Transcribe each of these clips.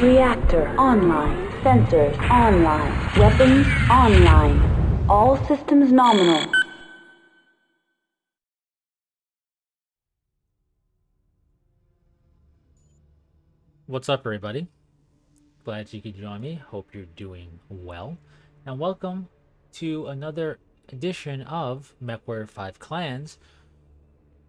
Reactor online. Sensors online. Weapons online. All systems nominal. What's up, everybody? Glad you could join me. Hope you're doing well. And welcome to another edition of MechWarrior 5 Clans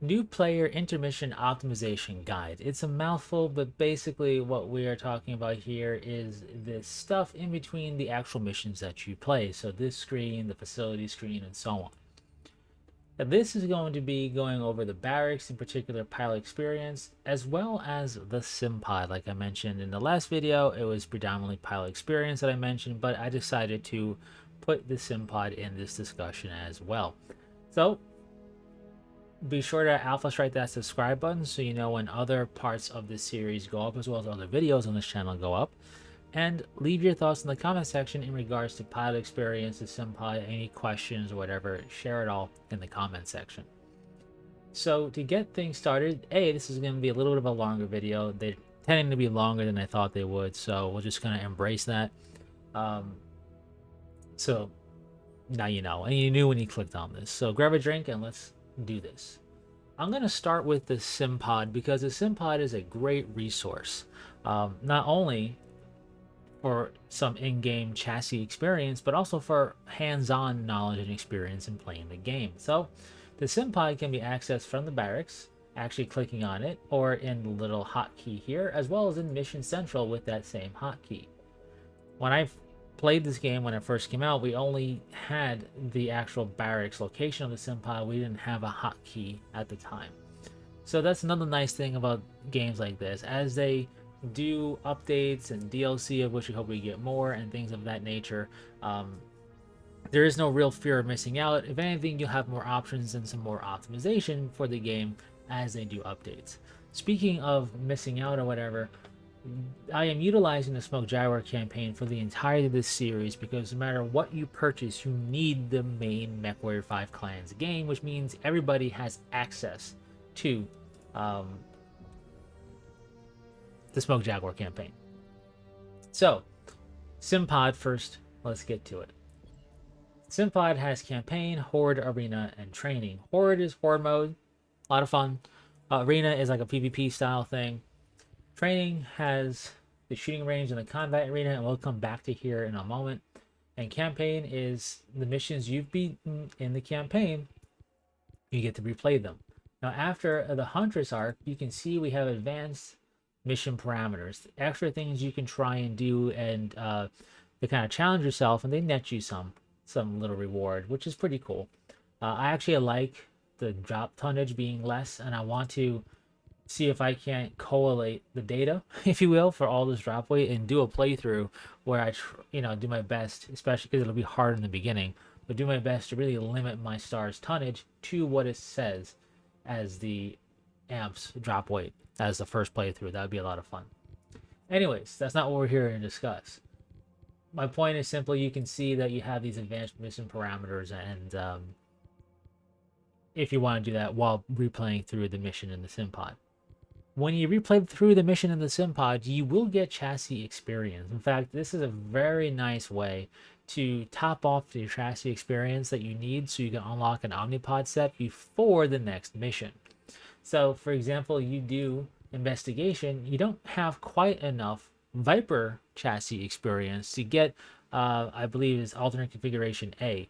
New Player Intermission Optimization Guide. It's a mouthful, but basically what we are talking about here is the stuff in between the actual missions that you play. So this screen, the facility screen, and so on. Now, this is going to be going over the barracks, in particular pilot experience, as well as the sim pod. Like I mentioned in the last video, it was predominantly pilot experience that I mentioned, but I decided to put the sim pod in this discussion as well. So be sure to alpha strike that subscribe button so you know when other parts of this series go up, as well as other videos on this channel go up. And leave your thoughts in the comment section in regards to pilot experience, the sim pod, any questions or whatever. Share it all in the comment section. So to get things started, this is going to be a little bit of a longer video. They're tending to be longer than I thought they would, so we're just going to embrace that. So now you know, and you knew when you clicked on this. So grab a drink and let's do this. I'm going to start with the sim pod because the sim pod is a great resource. Not only for some in-game chassis experience, but also for hands-on knowledge and experience in playing the game. So the sim pod can be accessed from the barracks, actually clicking on it, or in the little hotkey here, as well as in Mission Central with that same hotkey. When I played this game when it first came out, we only had the actual barracks location of the sim pod. We didn't have a hotkey at the time. So that's another nice thing about games like this. As they do updates and DLC, of which we hope we get more, and things of that nature, there is no real fear of missing out. If anything, you'll have more options and some more optimization for the game as they do updates. Speaking of missing out or whatever, I am utilizing the MechWarrior campaign for the entirety of this series because no matter what you purchase, you need the main MechWarrior 5 Clans game, which means everybody has access to the MechWarrior campaign. So, Simpod first, let's get to it. Simpod has campaign, horde, arena, and training. Horde is horde mode, a lot of fun. Arena is like a PvP style thing. Training has the shooting range and the combat arena, and we'll come back to here in a moment. And campaign is the missions you've beaten in the campaign, you get to replay them. Now, after the Huntress arc, you can see we have advanced mission parameters, extra things you can try and do, and to kind of challenge yourself, and they net you some little reward, which is pretty cool. I actually like the drop tonnage being less, and I want to see if I can't collate the data, if you will, for all this drop weight and do a playthrough where I do my best, especially because it'll be hard in the beginning, but do my best to really limit my stars tonnage to what it says as the amps drop weight as the first playthrough. That would be a lot of fun. Anyways, that's not what we're here to discuss. My point is simply you can see that you have these advanced mission parameters, and if you want to do that while replaying through the mission in the sim pod. When you replay through the mission in the sim pod, you will get chassis experience. In fact, this is a very nice way to top off the chassis experience that you need so you can unlock an Omnipod set before the next mission. So, for example, you do investigation, you don't have quite enough Viper chassis experience to get, I believe, is alternate configuration A.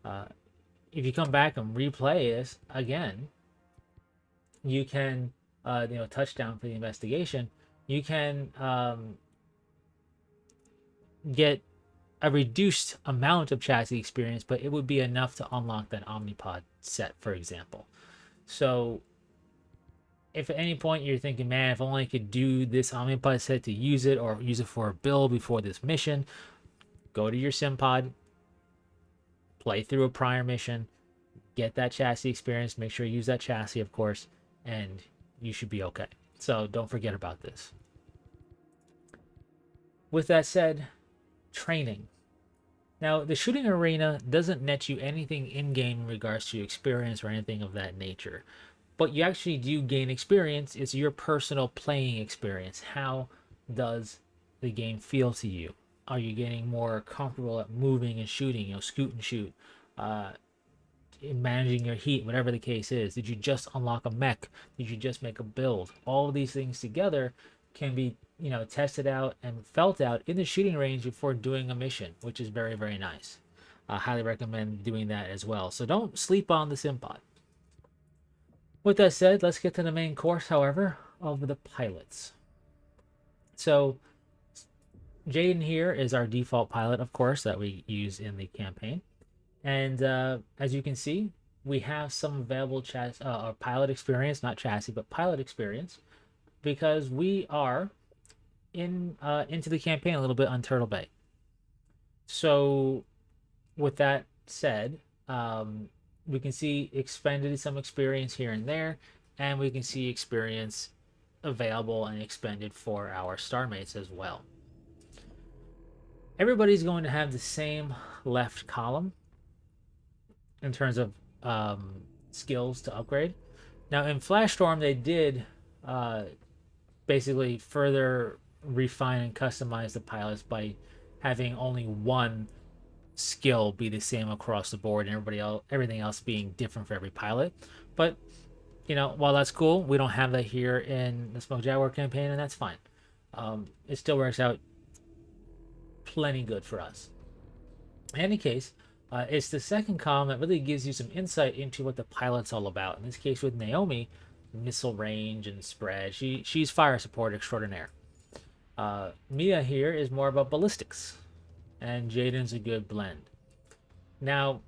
If you come back and replay this again, you can, touchdown for the investigation, you can get a reduced amount of chassis experience, but it would be enough to unlock that Omnipod set, for example. So if at any point you're thinking, man, if only I could do this Omnipod set to use it or use it for a build before this mission, go to your sim pod, play through a prior mission, get that chassis experience, make sure you use that chassis, of course, and you should be okay. So don't forget about this. With that said, training. Now, the shooting arena doesn't net you anything in-game in regards to experience or anything of that nature. But you actually do gain experience. It's your personal playing experience. How does the game feel to you? Are you getting more comfortable at moving and shooting, scoot and shoot, in managing your heat, whatever the case is? Did you just unlock a mech? Did you just make a build? All of these things together can be, tested out and felt out in the shooting range before doing a mission, which is very, very nice. I highly recommend doing that as well. So don't sleep on the Simpod. With that said, let's get to the main course, however, of the pilots. So Jaden here is our default pilot, of course, that we use in the campaign. And as you can see, we have some available pilot experience, not chassis, but pilot experience, because we are into the campaign a little bit on Turtle Bay. So with that said, we can see expended some experience here and there, and we can see experience available and expended for our star mates as well. Everybody's going to have the same left column in terms of skills to upgrade. Now in Flash Storm, they did basically further refine and customize the pilots by having only one skill be the same across the board, and everything else being different for every pilot. But while that's cool, we don't have that here in the Smoke Jaguar campaign, and that's fine. It still works out plenty good for us. In any case, it's the second column that really gives you some insight into what the pilot's all about. In this case, with Naomi, missile range and spread. She's fire support extraordinaire. Mia here is more about ballistics, and Jaden's a good blend. Now,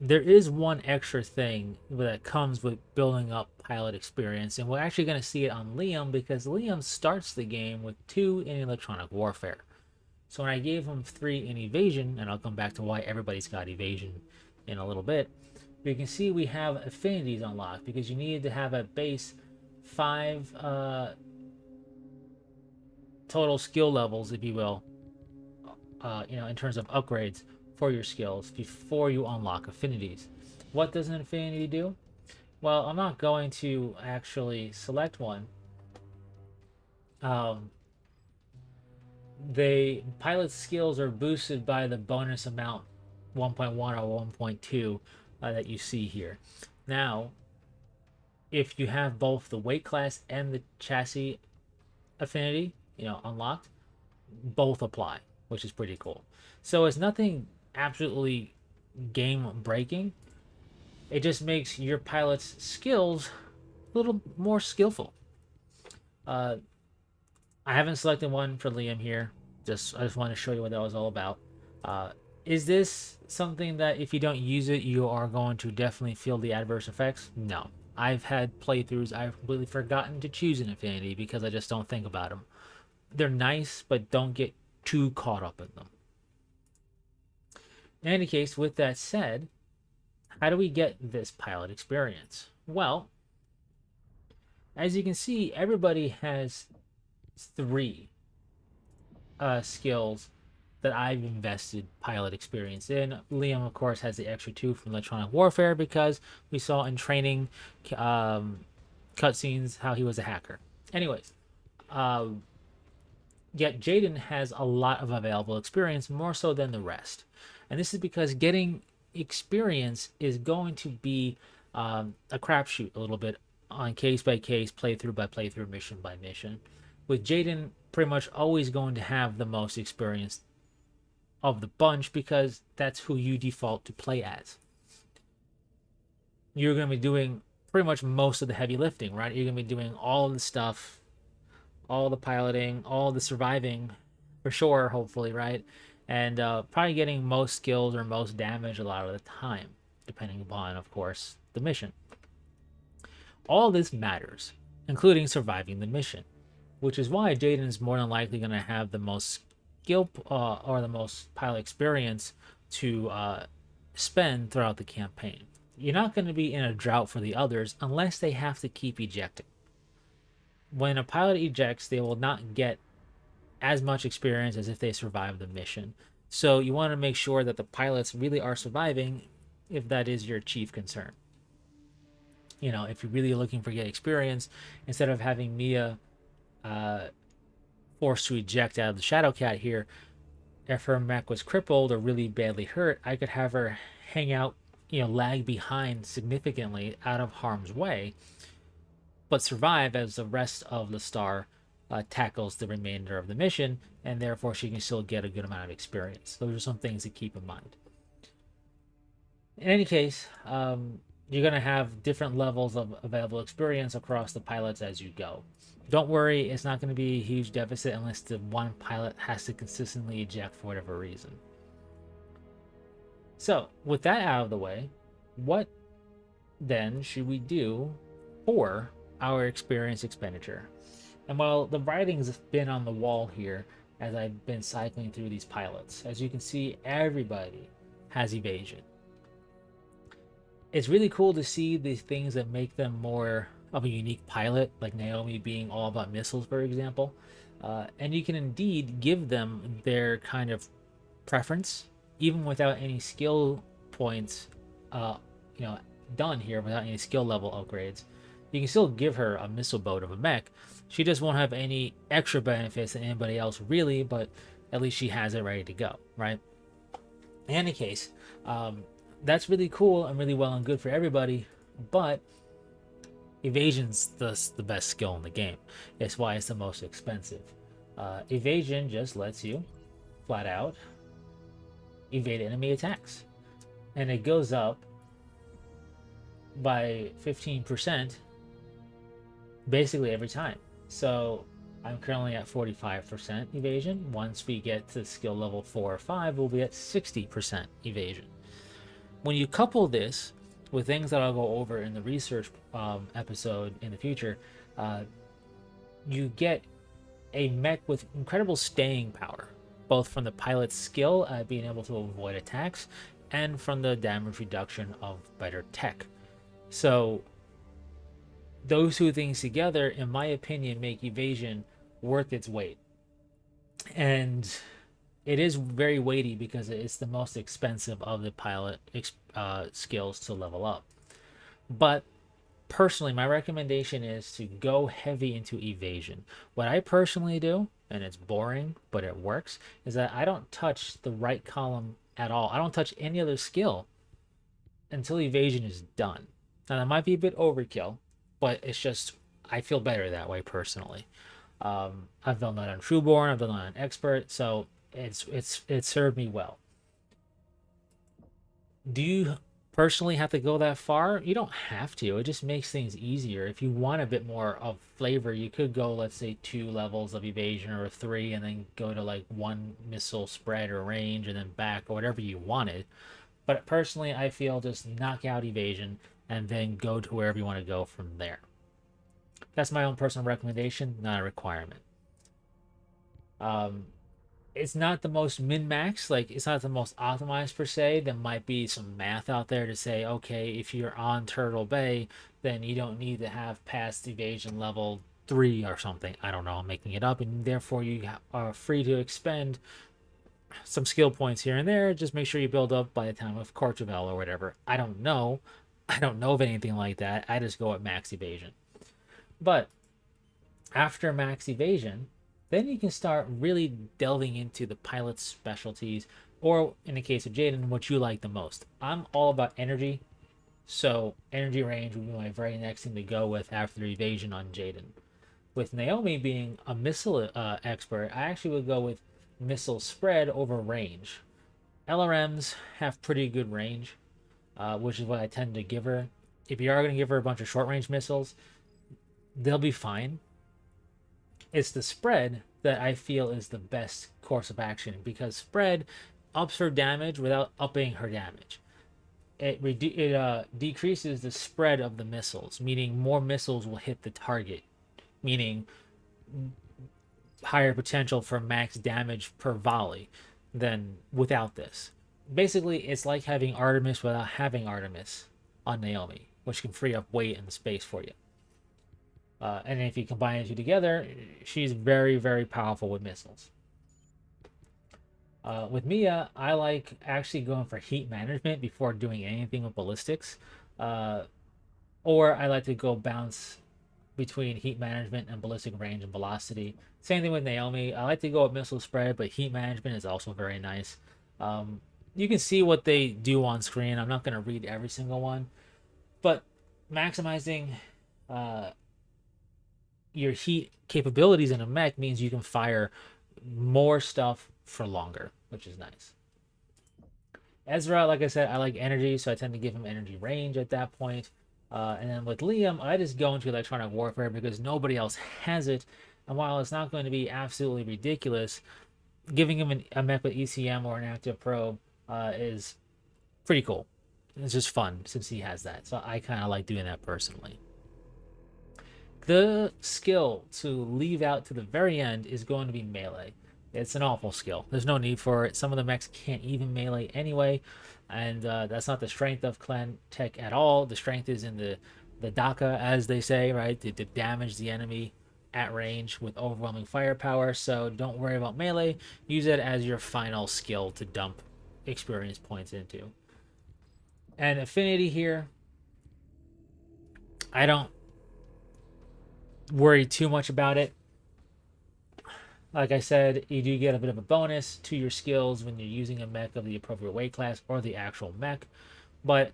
there is one extra thing that comes with building up pilot experience, and we're actually going to see it on Liam, because Liam starts the game with 2 in electronic warfare. So when I gave him 3 in evasion, and I'll come back to why everybody's got evasion in a little bit, you can see we have affinities unlocked, because you needed to have a base 5 total skill levels, if you will, in terms of upgrades for your skills before you unlock affinities. What does an affinity do? Well, I'm not going to actually select one. The pilot's skills are boosted by the bonus amount 1.1 or 1.2 that you see here. Now, if you have both the weight class and the chassis affinity, unlocked, both apply, which is pretty cool. So it's nothing absolutely game breaking. It just makes your pilot's skills a little more skillful. I haven't selected one for Liam here. I just want to show you what that was all about. Is this something that if you don't use it, you are going to definitely feel the adverse effects? No. I've had playthroughs I've completely forgotten to choose an affinity because I just don't think about them. They're nice, but don't get too caught up in them. In any case, with that said, how do we get this pilot experience? Well, as you can see, everybody has 3 skills that I've invested pilot experience in. Liam, of course, has the extra 2 from electronic warfare because we saw in training cutscenes how he was a hacker. Anyways, yet Jaden has a lot of available experience, more so than the rest. And this is because getting experience is going to be a crapshoot a little bit on case by case, playthrough by playthrough, mission by mission. With Jaden pretty much always going to have the most experience of the bunch because that's who you default to play as. You're going to be doing pretty much most of the heavy lifting, right? You're going to be doing all of the stuff, all the piloting, all the surviving, for sure, hopefully, right? And probably getting most skills or most damage a lot of the time, depending upon, of course, the mission. All this matters, including surviving the mission, which is why Jaden is more than likely going to have the most skill or the most pilot experience to spend throughout the campaign. You're not going to be in a drought for the others unless they have to keep ejecting. When a pilot ejects, they will not get as much experience as if they survive the mission. So you want to make sure that the pilots really are surviving if that is your chief concern. If you're really looking for get experience, instead of having Mia forced to eject out of the Shadow Cat here, if her mech was crippled or really badly hurt, I could have her hang out, lag behind significantly out of harm's way, but survive as the rest of the star tackles the remainder of the mission, and therefore she can still get a good amount of experience. Those are some things to keep in mind. In any case, you're going to have different levels of available experience across the pilots as you go. Don't worry, it's not going to be a huge deficit unless the one pilot has to consistently eject for whatever reason. So, with that out of the way, what then should we do for our experience expenditure? And while the writing's been on the wall here as I've been cycling through these pilots, as you can see, everybody has evasion. It's really cool to see the things that make them more of a unique pilot, like Naomi being all about missiles, for example. And you can indeed give them their kind of preference, even without any skill points, done here, without any skill level upgrades. You can still give her a missile boat of a mech. She just won't have any extra benefits than anybody else, really, but at least she has it ready to go, right? In any case, that's really cool and really well and good for everybody, but evasion's the best skill in the game. It's why it's the most expensive. Evasion just lets you flat out evade enemy attacks, and it goes up by 15% basically every time. So I'm currently at 45% evasion. Once we get to skill level 4 or 5, we'll be at 60% evasion. When you couple this with things that I'll go over in the research episode in the future, you get a mech with incredible staying power, both from the pilot's skill at being able to avoid attacks and from the damage reduction of better tech. So those two things together, in my opinion, make evasion worth its weight. And it is very weighty because it's the most expensive of the pilot skills to level up. But personally, my recommendation is to go heavy into evasion. What I personally do, and it's boring, but it works, is that I don't touch the right column at all. I don't touch any other skill until evasion is done. Now, that might be a bit overkill, but it's just, I feel better that way personally. I've done that on Trueborn, I've done that on Expert, so it's served me well. Do you personally have to go that far? You don't have to. It just makes things easier. If you want a bit more of flavor, you could go, let's say, 2 levels of evasion or 3, and then go to like 1 missile spread or range and then back or whatever you wanted. But personally, I feel just knock out evasion and then go to wherever you want to go from there. That's my own personal recommendation, not a requirement. It's not the most min-max, like it's not the most optimized per se. There might be some math out there to say, okay, if you're on Turtle Bay, then you don't need to have past evasion level 3 or something. I don't know, I'm making it up, and therefore you are free to expend some skill points here and there. Just make sure you build up by the time of Courchevel or whatever. I don't know of anything like that. I just go at max evasion. But after max evasion, then you can start really delving into the pilot's specialties, or in the case of Jaden, what you like the most. I'm all about energy, so energy range would be my very next thing to go with after evasion on Jaden. With Naomi being a missile expert, I actually would go with missile spread over range. LRMs have pretty good range, which is what I tend to give her. If you are going to give her a bunch of short range missiles, they'll be fine. It's the spread that I feel is the best course of action, because spread ups her damage without upping her damage. It decreases the spread of the missiles, meaning more missiles will hit the target, meaning higher potential for max damage per volley than without this. Basically, it's like having Artemis without having Artemis on Naomi, which can free up weight and space for you. And if you combine the two together, she's very, very powerful with missiles. With Mia, I like actually going for heat management before doing anything with ballistics. Or I like to go bounce between heat management and ballistic range and velocity. Same thing with Naomi. I like to go with missile spread, but heat management is also very nice. You can see what they do on screen. I'm not going to read every single one, but maximizing your heat capabilities in a mech means you can fire more stuff for longer, which is nice. Ezra, like I said, I like energy, so I tend to give him energy range at that point. And then with Liam, I just go into electronic warfare because nobody else has it. And while it's not going to be absolutely ridiculous, giving him a mech with ECM or an active probe is pretty cool. It's just fun since he has that. So I kind of like doing that personally. The skill to leave out to the very end is going to be melee. It's an awful skill. There's no need for it. Some of the mechs can't even melee anyway, and that's not the strength of clan tech at all. The strength is in the DACA, as they say, right? To damage the enemy at range with overwhelming firepower. So don't worry about melee. Use it as your final skill to dump experience points into. And affinity here, I don't worry too much about it. Like I said, you do get a bit of a bonus to your skills when you're using a mech of the appropriate weight class or the actual mech, but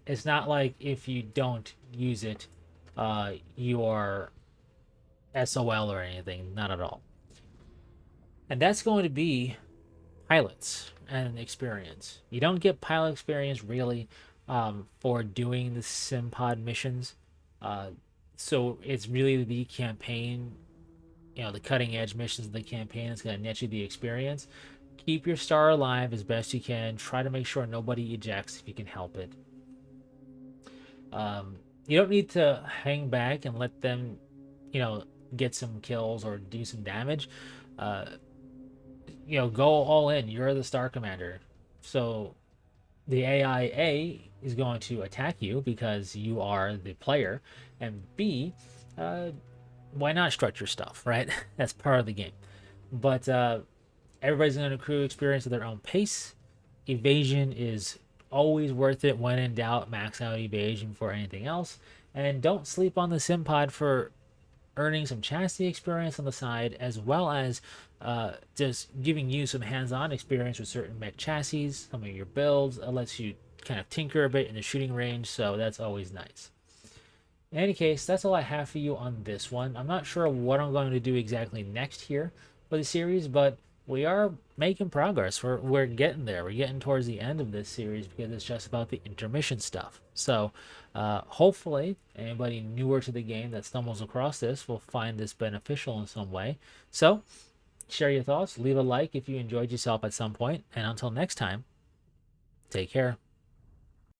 it's not like if you don't use it, you are SOL or anything. Not at all. And that's going to be pilots and experience. You don't get pilot experience really for doing the SimPod missions. So it's really the campaign, the cutting edge missions of the campaign is going to net you the experience. Keep your star alive as best you can. Try to make sure nobody ejects if you can help it. You don't need to hang back and let them, get some kills or do some damage. Go all in. You're the star commander. So the AIA is going to attack you because you are the player. And B, why not strut your stuff, right? That's part of the game. But everybody's going to accrue experience at their own pace. Evasion is always worth it. When in doubt, max out evasion for anything else. And don't sleep on the SimPod for earning some chassis experience on the side, as well as just giving you some hands-on experience with certain mech chassis. Some of your builds lets you kind of tinker a bit in the shooting range, so that's always nice. In any case, that's all I have for you on this one. I'm not sure what I'm going to do exactly next here for the series, but we are making progress. We're getting there. We're getting towards the end of this series because it's just about the intermission stuff. So hopefully anybody newer to the game that stumbles across this will find this beneficial in some way. So share your thoughts, leave a like if you enjoyed yourself at some point, and until next time, take care.